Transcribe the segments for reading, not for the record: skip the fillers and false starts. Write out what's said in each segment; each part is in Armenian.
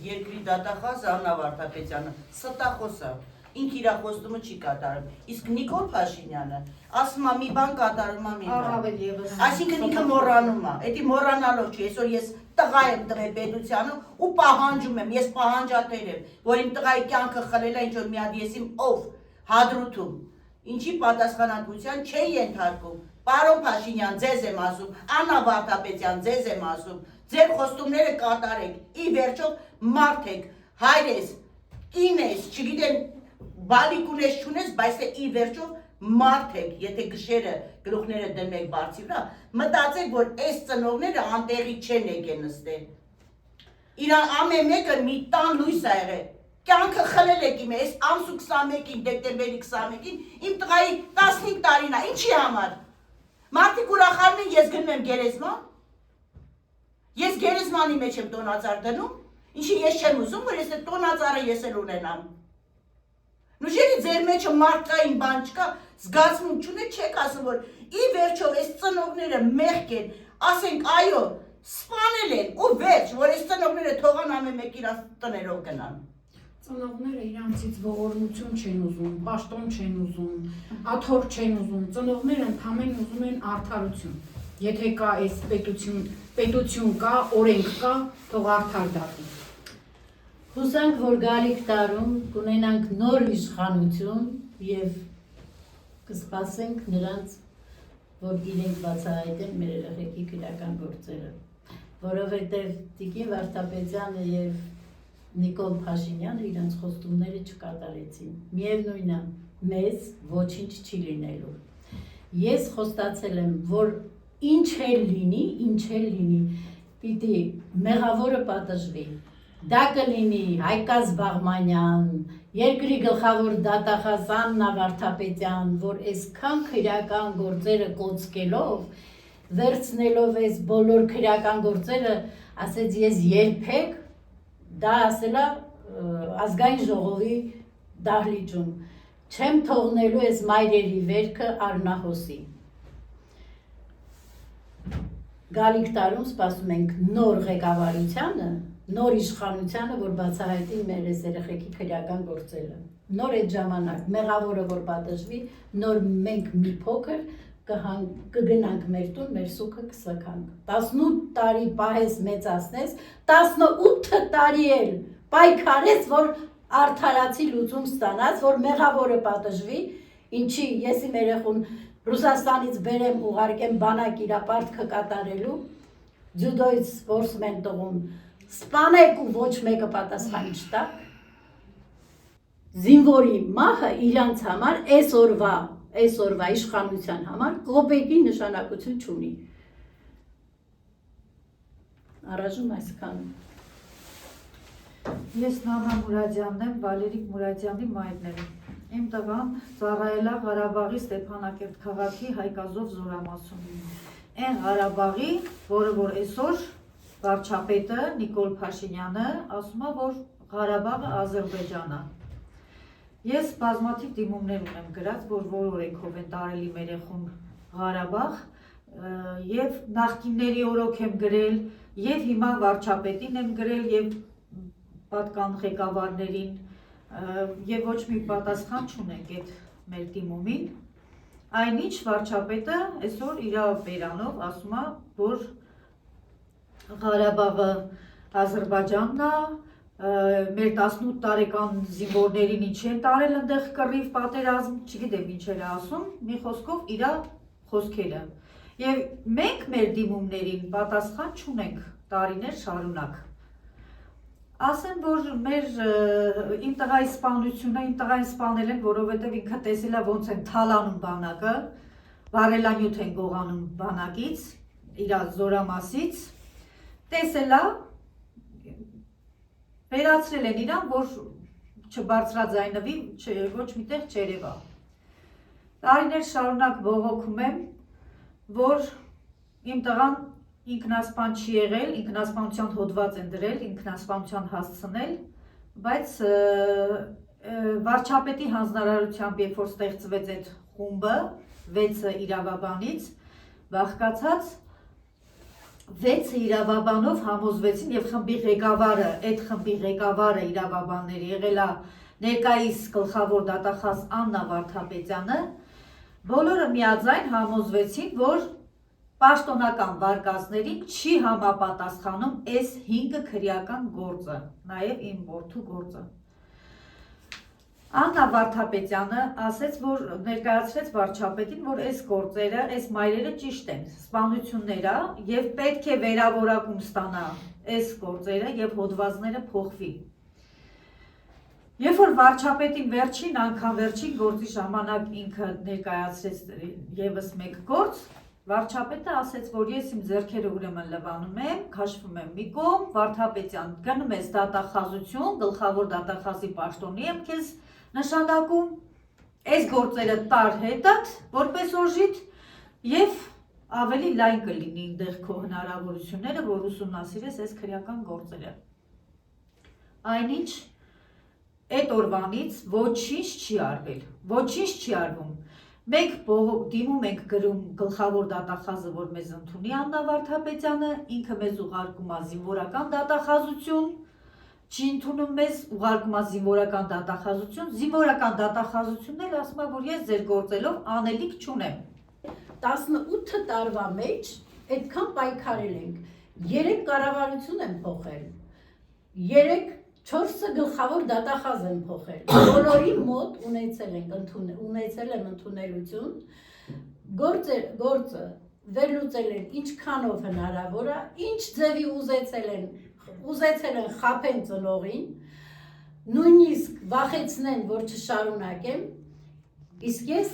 երկրի դատախազը Աննա Վարդապետյանը ստախոս է, ինք իր խոստումը չի կատարում, իսկ Նիկոլ Փաշինյանը ասում է մի բան կատարում է մի բան, այսինքն ինքը մոռանում է, էդի մոռանալով չի, այսօր ես տղա եմ տվել պետությանը ու պահանջում եմ, ես պահանջատեր եմ, որ իմ տղայի կյանքը խլել է ինչ-որ մի հատ ես իմ ով Հադրութում, ինչի պատասխանատվության չէի ենթարկում, պարոն Փաշինյան, ձեզ եմ ասում, Աննա Վարդապետյան, ձեզ եմ ասում, ձեր խոստումները կատարեք, ի վերջո մարդ եք, հայր ես, կին ես, չգիտեմ, բալիկ ունես չունես, բայց թե ի վերջո մարդ եք, եթե գշերը գլուխները դնեք բարձի վրա, մտածեք, որ այս ծնողները անտեղի չեն եկել նստել, իրան ամեն մեկը մի տան լույս ա եղել, կյանքը խլել եք իմ ես ամսու 21-ին, դեկտեմբերի 21-ին, իմ տղայի 15 տարին է, ինչի համար, մարդիկ ուրախանում են, ես գնում եմ գերեզման, ես գերեզմանի մեջ եմ տոնածառ դնում, ինչի ես չեմ ուզում, որ ես տոնածառը ես էլ ունենամ, նուժերի ձեր մեջը մարդկային բան չկա, զգացմունք չունեք, չեք ասում, որ ի վերջով այս ծնողները մեղք են, ասենք այո, սպանել են ու վերջ, որ այս ծնողները թողան ամեն մեկ իրաց տներով գնան։ Ծնողները իրանցից ողորմություն չեն ուզում, պաշտոն չեն ուզում, աթոռ չեն ուզում, ծնողները ընդհանրեն ուզում են արդարություն։ Եթե կա այս պետություն կա, օրենք կա, թող արդար դատի։ Հուսանք, որ գալիք տարում կունենանք նոր իշխանություն եւ կսպասենք նրանց, որ իրենք բացահայտեն մեր երեխեքի քրական գործերը, որովհետեւ Տիկին Վարդապետյանը եւ Նիկոլ Փաշինյանը իրենց խոստումները չկատարեցին։ Միևնույն է, մեզ ոչինչ չի լինելու։ Ես խոստացել եմ, որ ինչ էլ լինի, պիտի մեղավորը պատժվի։ Դա կլինի Հայկազ Բաղմանյան, երկրի գլխավոր դատախազ Աննա Վարդապետյան, որ այսքան քրական գործերը կոծկելով, վերցնելով այս բոլոր քրական գործերը, ասեց ես երբեք դա ասելա ազգային ժողովի դահլիճում, չեմ թողնելու այս մայրերի վերքը Արնահոսի։ Գալիք տարում սպասում ենք նոր ղեկավարությանը, նոր իշխանությանը, որ բացահայտի մեր այս երեխեքի քրական գործերը։ Նոր այդ ժամանակ մեղավորը որ պատժվի, նոր մենք մի փոքր կգնանք մեր տուն, մեր սուքը կսքանք։ 18 տարի պահես մեծացնես, 18 տարի էլ պայքարես, որ արդարացի լուծում ստանաս, որ մեղավորը պատժվի, ինչի ես իմ երեխուն Ռուսաստանից բերեմ ուղարկեմ բանակ իրա պարտքը կատարելու, ձյուդոից որսում են տղում, սպանեք ու ոչ մեկը պատասխան չտա, զինվորի մահը իրանց համար այսօրվա իշխանության համար կոպեկի նշանակություն չունի։ Առայժմ այսքան։ Ես Նանա Մուրադյանն եմ, Վալերիկ Մուրադյանի մայրն եմ։ Իմ տղան ծառայել է Ղարաբաղի Ստեփանակերտ քաղաքի Հայկազով զորամասում։ Այն Ղարաբաղի, որը որ այսօր վարչապետը Նիկոլ Փաշինյանը ասում է, որ Ղարաբաղը Ադրբեջանն է։ Ես բազմաթիվ դիմումներ ունեմ գրած, որ օրենքով են տարել իմ երեխուն Ղարաբաղ, եւ նախկինների օրոք եմ գրել, եւ հիմա վարչապետին եմ գրել, եւ պատկան ղեկավարներին, եւ ոչ մի պատասխան չունենք այդ մեր դիմումին։ Այնինչ վարչապետը այսօր իր բերանով ասում է, որ Ղարաբաղը Ադրբեջանն է, մեր 18 տարեկան զինվորներին ինչ են տարել ընդեղ կռիվ պատերազմ, չգիտեմ ինչ էր ասում, մի խոսքով իր խոսքերը։ Եվ մենք մեր դիմումներին պատասխան չունենք տարիներ շարունակ։ Ասեմ, որ իմ տղայի սպանությունը, իմ տղային սպանել են, որովհետև ինքը տեսել է ոնց են թալանում բանակը, վարելանյութ են գողանում բանակից, իր զորամասից, տեսել է, վերացրել են իրան, որ չբարձրաձայնվի, ոչ միտեղ չերևա։ Տարիներ շարունակ բողոքում եմ, որ իմ տղան ինքնասպան չի եղել, ինքնասպանության հոդված են դրել, ինքնասպանության հասցնել, բայց վարչապետի հանձնարարությամբ, երբ որ ստեղծվեց այդ խումբը, 6 իրավաբանից, բաղկացած 6 իրավաբանով համոզվեցին եւ խմբի ղեկավարը, այդ խմբի ղեկավարը իրավաբանների եղել է ներկայիս գլխավոր դատախազ Աննա Վարդապետյանը, բոլորը միաձայն համոզվեցին, որ պաշտոնական վարկածներին չի համապատասխանում այս 5 քրեական գործը, նաեւ իմ որդու գործը։ Աննա Վարդապետյանը ասեց, որ ներկայացրեց վարչապետին, որ այս գործերը, այս մայրերը ճիշտ են, սպանություններ է եւ պետք է վերավորակում ստանա այս գործերը եւ հոդվածները փոխվի։ Երբ որ վարչապետին վերջին անգամ վերջին գործի ժամանակ ինքը ներկայացրեց եւս մեկ գործ, վարչապետը ասեց, որ ես իմ ձեռքերը ուրեմն լվանում եմ, քաշվում եմ մի կողմ, Վարդապետյան, գնում ես դատախազություն, գլխավոր դատախազի պաշտոնի եմ քեզ նշանակում, այս գործերը տար հետդ, որպես օժիտ եւ ավելի լայն կլինի ինտեղ քո հնարավորությունները, որ ուսումնասիրես այս քրեական գործերը։ Այնինչ այդ օրվանից ոչինչ չի արվել, ոչինչ չի արվում։ Մենք դիմում ենք գրում գլխավոր դատախազը, որ մեզ ընդունի Աննա Վարդապետյանը, ինքը մեզ ուղարկում է զինվորական դատախազություն, չի ընդունում մեզ, ուղարկում է զինվորական դատախազություն, զինվորական դատախազությունն էլ ասում է, որ ես ձեր գործելով անելիք չունեմ։ 18 տարվա մեջ այդքան պայքարել ենք, 3 կառավարություն են փոխել, 4 գլխավոր դատախազ են փոխել, բոլորի մոտ ունեցել եմ ընդունելություն, գործը վերլուծել են ինչքանով հնարավոր է, ինչ ձևի ուզեցել են խափեն ծնողին, նույնիսկ վախեցնեն, որ չշարունակեմ, իսկ ես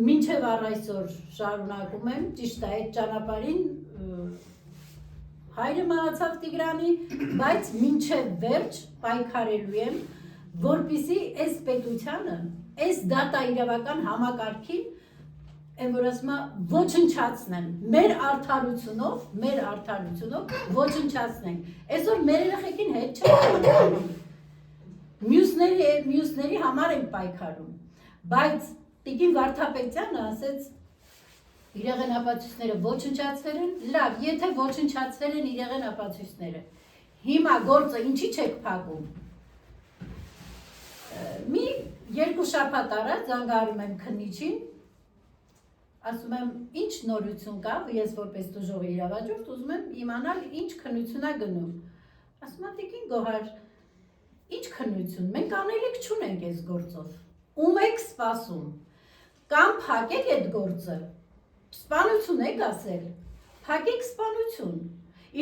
մինչև առայսօր շարունակում եմ, ճիշտ է այդ ճանապարհին հայրը մահացավ Տիգրանի, բայց մինչև վերջ պայքարելու եմ, որպեսզի այս պետությանը, այս դատա իրավական համակարգին, եմ որ ասում ոչնչացնեմ, մեր արդարությունով ոչնչացնենք։ Այսօր մեր երեխեքին հետ չենք, մյուսների համար ենք պայքարում, բայց Տիկին Վարդապետյանը ասեց իրեղեն ապացույցները ոչնչացվել են, լավ, եթե ոչնչացվել են իրեղեն ապացույցները, հիմա գործը ինչի չեք փակում։ Մի 2 շաբաթ առաջ զանգահարում եմ քննիչին, ասում եմ ինչ նորություն կա, ես որպես դժողի իրավաճորդ ուզում եմ իմանալ ինչ քննություն է գնում։ Ասում եմ Տիկին Գոհար, ինչ քննություն, մենք անելիք չունենք այս գործով, ում եք սպասում, կամ փակեք այդ գործը, սպանություն եք ասել, փակեք սպանություն,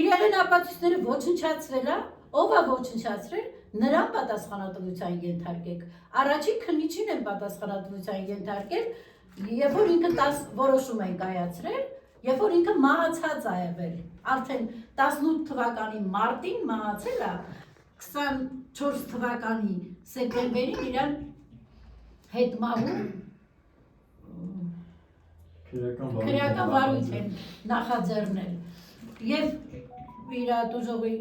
իրեղեն ապացույցները ոչնչացվել է, ով է ոչնչացրել, նրան պատասխանատվության ենթարկեք, առաջին քննիչին են պատասխանատվության ենթարկել, երբ որ ինքը 10 որոշում են կայացրել, երբ որ ինքը մահացած է եղել, արդեն 18 թվականի մարտին մահացել է, 24 թվականի սեպտեմբերին իրան հետ մահում քրեական վարույթ են նախաձեռնել եւ իր դժողի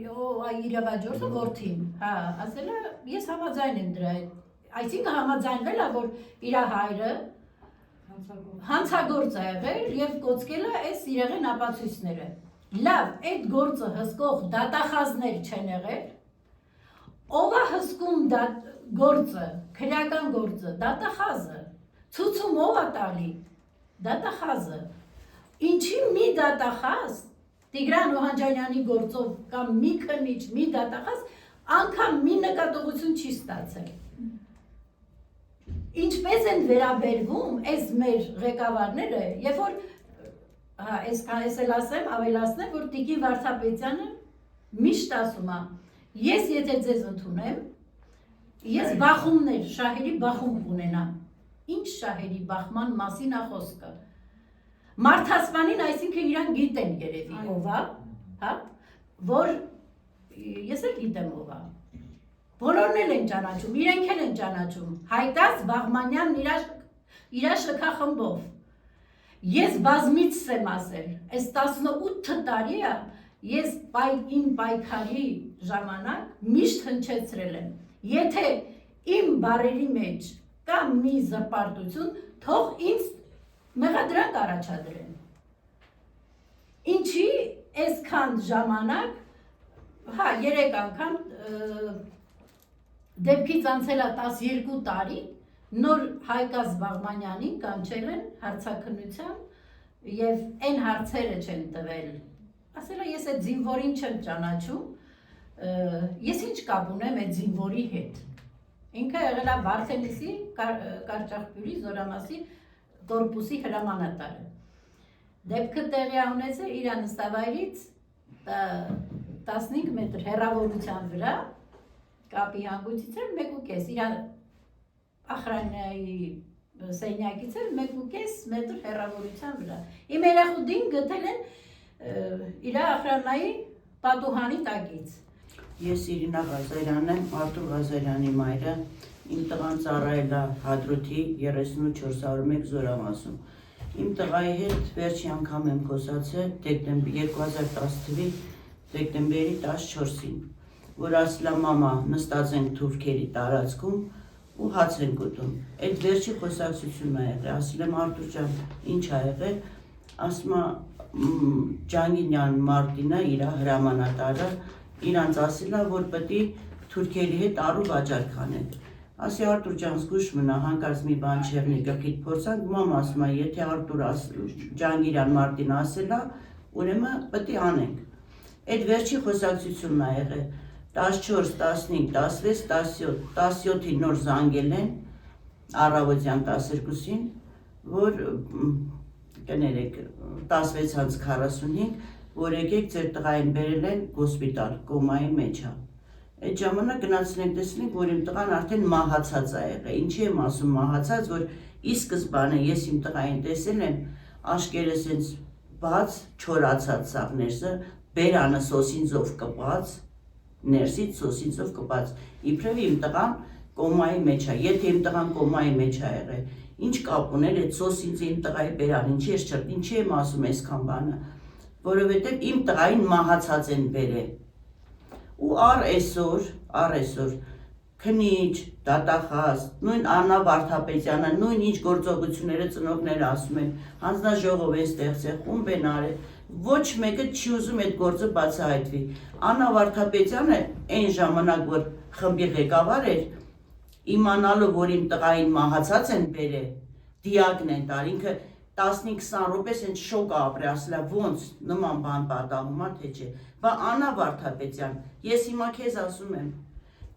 իրավաճորտը որդին, հա, ասել է ես համաձայն եմ դրա հետ, այսինքն համաձայնվել է, որ իր հայրը հանցագործ է եղել եւ կոծկել է այս իրեղեն ապացույցները։ Լավ, այդ գործը հսկող դատախազներ չեն եղել, ով է հսկում գործը, քրեական գործը, դատախազը, ցուցում ով է տալի, դատախազը, ինչի մի դատախազ, Տիգրան Օհանջանյանի գործով կամ մի քննիչ, մի դատախազ, անգամ մի նկատողություն չի ստացել։ Ինչպես են վերաբերվում այս մեր ղեկավարները, երբ որ, այս էլ ասեմ, ավելացնեմ, որ Տիկին Վարդապետյանը միշտ ասում է, ես եթե ձեզ ընդունեմ, ես բախումներ, շահերի բախում ունենամ, ինչ շահերի բախման մասին է խոսքը, մարդասպանին, այսինքն իրան գիտեն երևի ով է, հա, որ ես էլ գիտեմ ով է, բոլորն էլ են ճանաչում, իրենք էլ են ճանաչում, Հայտած Բաղմանյանն իր շքախմբով, ես բազմից եմ ասել, այս 18 տարի է, ես իմ պայքարի ժամանակ միշտ հնչեցրել եմ, եթե իմ բարերի մեջ կա մի զրպարտություն, թող ինձ մեղադրանք առաջադրեն։ Ինչի այսքան ժամանակ, հա, 3 անգամ դեպքից անցել է 12 տարի, նոր Հայկազ Բաղմանյանին կանչել են հարցաքննության եւ այն հարցերը չեն տվել։ Ասել է ես այդ զինվորին չեմ ճանաչում, ես ինչ կապ ունեմ այդ զինվորի հետ։ Ինքը եղել է Վարդենիսի Կարճախբյուրի Զորամասի կորպուսի հրամանատարը։ Դեպքը տեղի ունեցել իր նստավայրից 15 մետր հեռավորության վրա, կապի հանգույցից էր 1.5, իր ախրանայի սենյակից էր 1.5 մետր հեռավորության վրա։ Իմ երախուդին գտել են իր ախրանայի պատուհանի տակից։ Ես Իրինա Ղազարյան եմ, Արտուր Ղազարյանի մայրը, իմ տղան ծառայել է Հադրութի 3401 Զորամասում։ Իմ տղայի հետ վերջի անգամ եմ խոսացել 2010 թվականի դեկտեմբերի 14-ին, որ ասել մամա նստած ենք թուրքերի տարածքում ու հաց ենք ուտում։ Այդ վերջի խոսակցությունն ա եղել, ասել եմ Արտուր ջան, ինչ ա եղել, ասում ա Ջանգինյան Մարտինը, իր հրամանատարը, իրանց ասել է, որ պետք է թուրքերի հետ առու վաճառք անեն։ Ասի Արտուր ջան, զգուշ մնա, հանկարծ մի բան չեղնի, կրկիտ փորձանք, մամ ասում է, եթե Արտուր Ջանգիրյան Մարտին ասել է, ուրեմն պետք է անենք։ Այդ վերջի խոսակցությունն ա եղել 14, 15, 16, 17-ին նոր զանգել են, առավոտյան 12-ին, որ կներեք 16:45, որ եկեք ձեր տղային բերել են հոսպիտալ, կոմայի մեջ է։ Այդ ժամանակ գնացել ենք տեսնենք, որ իմ տղան արդեն մահացած ա եղել։ Ինչի եմ ասում մահացած, որ ի սկզբանե ես իմ տղային տեսել եմ, աշկերը սենց բաց, չորացած սաղ ներսը, բերանը սոսինձով կպած, ներսից սոսինձով կպած, իբրև իմ տղան կոմայի մեջ է, եթե իմ տղան կոմայի մեջ է եղել, ինչ կապ ուներ այդ սոսինձը իմ տղայի բերան, ինչի եմ ասում այսքան բանը, որովհետև իմ տղային մահացած են բերել։ Ու առ այսօր քնիչ, դատախազ, նույն Աննա Վարդապետյանը, նույն ինչ գործողությունները ծնողները ասում են, հանձնաժողով են ստեղծել, խումբ են արել, ոչ մեկը չի ուզում այդ գործը բացահայտվի։ Աննա Վարդապետյանը այն ժամանակ, որ խմբի ղեկավար էր, իմանալով, որ իմ տղային մահացած են բերել, դիագն են տալ, ինքը 15-20 րոպե սենց շոկ ապրի, ասել է ոնց նման բան պատահում ա թե չէ։ Բա Աննա Վարդապետյան, ես հիմա քեզ ասում եմ,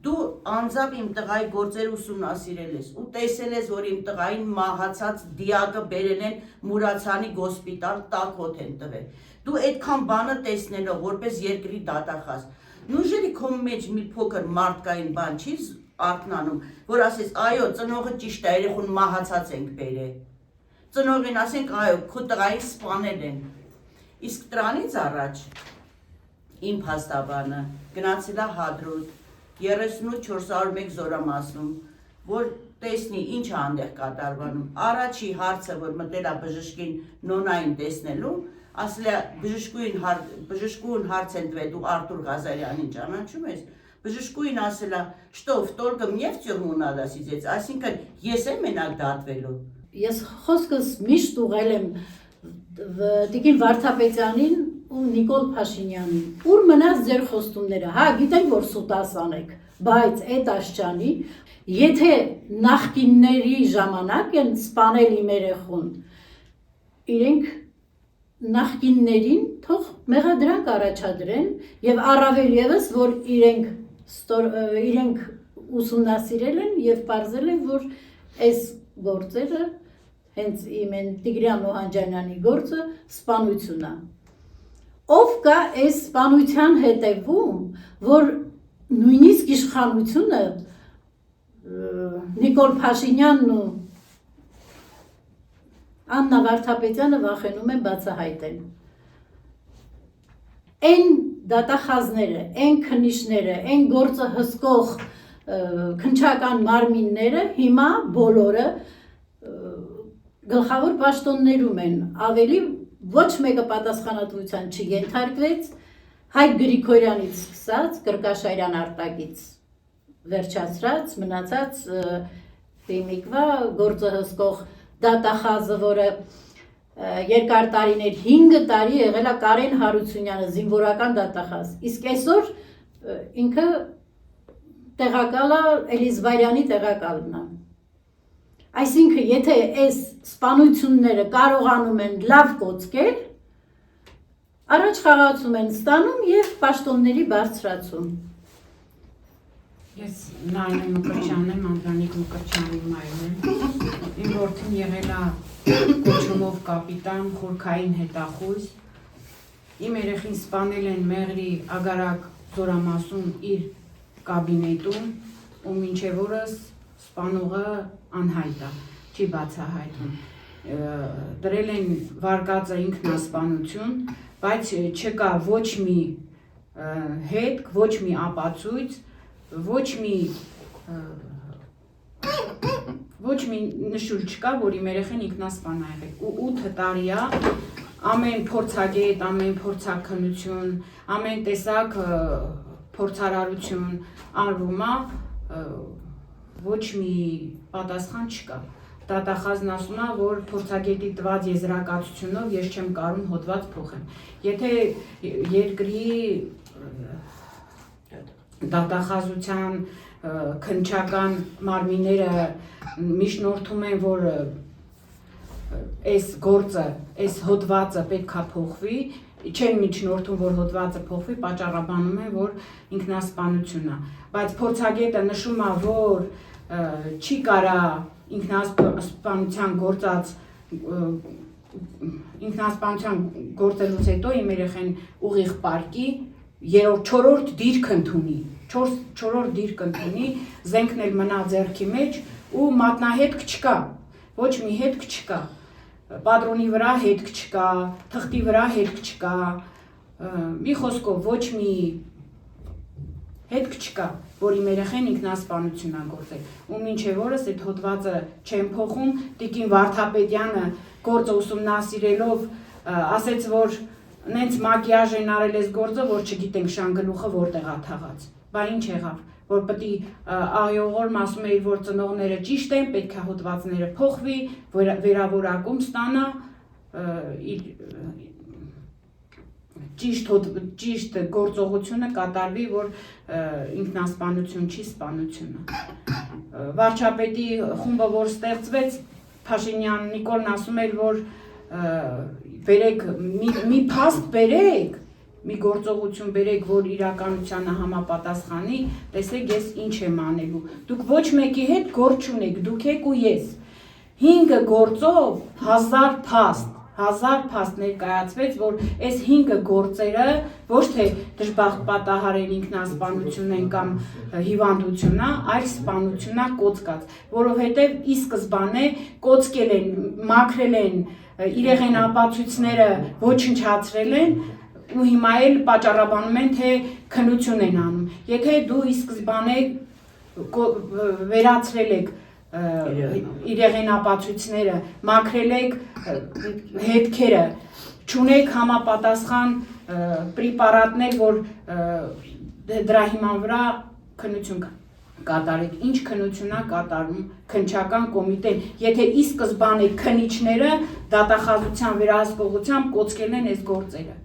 դու անձամբ իմ տղայի գործերը ուսումնասիրել ես ու տեսել ես, որ իմ տղային մահացած դիագը բերել են Մուրացյանի հոսպիտալ, տաք հոտ են տվել։ Դու այդքան բանը տեսնելով, որպես երկրի դատախազ, նույնժելի քո մեջ մի փոքր մարդկային բան չի արթնանում, որ ասես, այո, ծնողը ճիշտ է, երեխուն մահացած ենք բերել։ Ծնողին ասենք, այո, քո տղային սպանել են։ Իսկ դրանից առաջ իմ փաստաբանը գնացել է Հադրութ 3401 Զորամասում, որ տեսնի ինչ է այնտեղ կատարվանում։ Առաջի հարցը, որ մտել է բժշկին նոնային տեսնելու, ասել է բժշկուհին հարց են տվել, դու Արտուր Ղազարյանին ճանաչում ես։ Բժշկուհին ասել է, что только мне в тюрьму надо сидеть, այսինքն ես եմ մենակ դատվելու։ Ես խոսքս միշտ ուղղել եմ Տիկին Վարդապետյանին ու Նիկոլ Փաշինյանին։ Ուր մնաց ձեր խոստումները։ Հա, գիտենք, որ սուտաս անեք, բայց այդ աշճանի, եթե նախկինների ժամանակ են սպանել իմ երեխուն, իրենք նախկիններին թող մեղադրանք առաջադրեն եւ առավել եւս, որ իրենք ուսումնասիրել են եւ պարզել են, որ այս գործերը հենց իմեն Տիգրան Օհանջանյանի գործը սպանություն է։ Ով կա այս սպանության հետևում, որ նույնիսկ իշխանությունը Նիկոլ Փաշինյանն ու Աննա Վարդապետյանը վախենում են բացահայտել։ Այն դատախազները, այն քննիչները, այն գործը հսկող քննչական մարմինները հիմա բոլորը գլխավոր պաշտոններում են, ավելի ոչ մեկը պատասխանատվության չենթարկվեց, Հայկ Գրիգորյանից սկսած, Կրկաշարյան Արտակից վերջացրած, մնացած հիմիկվա գործը հսկող դատախազը, որը երկար տարիներ 5 տարի եղել է Կարեն Հարությունյանը զինվորական դատախազ, իսկ այսօր ինքը տեղակալը Էլիզբարյանի տեղակալն է։ Այսինքն, եթե այս սպանությունները կարողանում են լավ կոծկել, առաջ խաղացում են ստանում եւ պաշտոնների բարձրացում։ Ես Նարինե Մկրտչյանն եմ, Անդրանիկ Մկրտչյանի մայրն եմ։ Իմ որդին եղել է կոչումով կապիտան, խորքային հետախույզ։ Իմ երեխին սպանել են Մեղրի Ագարակ զորամասում իր կաբինետում, ու մինչև օրս սպանողը անհայտ է, չի բացահայտվում։ Դրել են վարկածը ինքնասպանություն, բայց չկա ոչ մի հետք, ոչ մի ապացույց, ոչ մի նշույլ չկա, որ իմ երեխան ինքնասպան է եղել։ Ու 8 տարի է, ամեն փորձագետ, ամեն փորձաքննություն, ամեն տեսակ փորձարարություն արվում է, ոչ մի պատասխան չկա։ Դատախազն ասում է, որ փորձագետի տված եզրակացությունով ես չեմ կարող հոդված փոխեմ։ Եթե երկրի դատախազության քննչական մարմինները միջնորդում են, որ այս գործը, այս հոդվածը պետք է փոխվի, չեն միջնորդում, որ հոդվածը փոխվի, պատճառաբանում են, որ ինքնասպանություն է։ Բայց փորձագետը նշում է, որ չի կարա ինքնասպանության գործելուց հետո իմ երեխան ուղիղ պարկի 4-րդ դիրք ընդունի, 4-րդ դիրք ընդունի, զենքն էլ մնա ձեռքի մեջ ու մատնահետք չկա, ոչ մի հետք չկա, պատրոնի վրա հետք չկա, թղթի վրա հետք չկա, մի խոսքով ոչ մի հետք չկա, որ իմ երեխան ինքնասպանություն է գործել, ու մինչև օրս այդ հոդվածը չեն փոխում, Տիկին Վարդապետյանը գործը ուսումնասիրելով ասեց, որ նենց մակիաժ են արել այս գործը, որ չգիտենք շանգլուխը որտեղ է թաղած, բա ինչ եղավ, որ պետք է աղյողորմ ասում էիր, որ ծնողները ճիշտ են, պետք է հոդվածները փոխվի, վերավորակում ստանա, ճիշտ գործողությունը կատարվի, որ ինքնասպանություն չի սպանությունը։ Վարչապետի խումբը, որ ստեղծվեց, Փաշինյան Նիկոլն ասում էր, որ բերեք, մի փաստ բերեք, մի գործողություն բերեք, որ իրականությանը համապատասխանի, տեսեք ես ինչ եմ անելու։ Դուք ոչ մեկի հետ գործ չունեք, դուք եք ու ես։ 5 գործով 1000 փաստ ներկայացվեց, որ այս 5 գործերը ոչ թե դժբախտ պատահարել ինքնասպանություն են կամ հիվանդություն է, այլ սպանություն է կոծկած, որովհետև ի սկզբանե կոծկել են, մաքրել են, իրեղեն ապացույցները ոչնչացրել են ու հիմա էլ պատճառաբանում են, թե քննություն են անում։ Եթե դու ի սկզբանե վերացրել եք իրեղեն ապացույցները, մաքրել եք հետքերը, չունեք համապատասխան պրեպարատներ, որ դրա հիման վրա քննություն կատարեք, ինչ քննություն է կատարում քննչական կոմիտեն, եթե ի սկզբանե քննիչները դատախազության վերահսկողությամբ կոծկել են այս գործերը։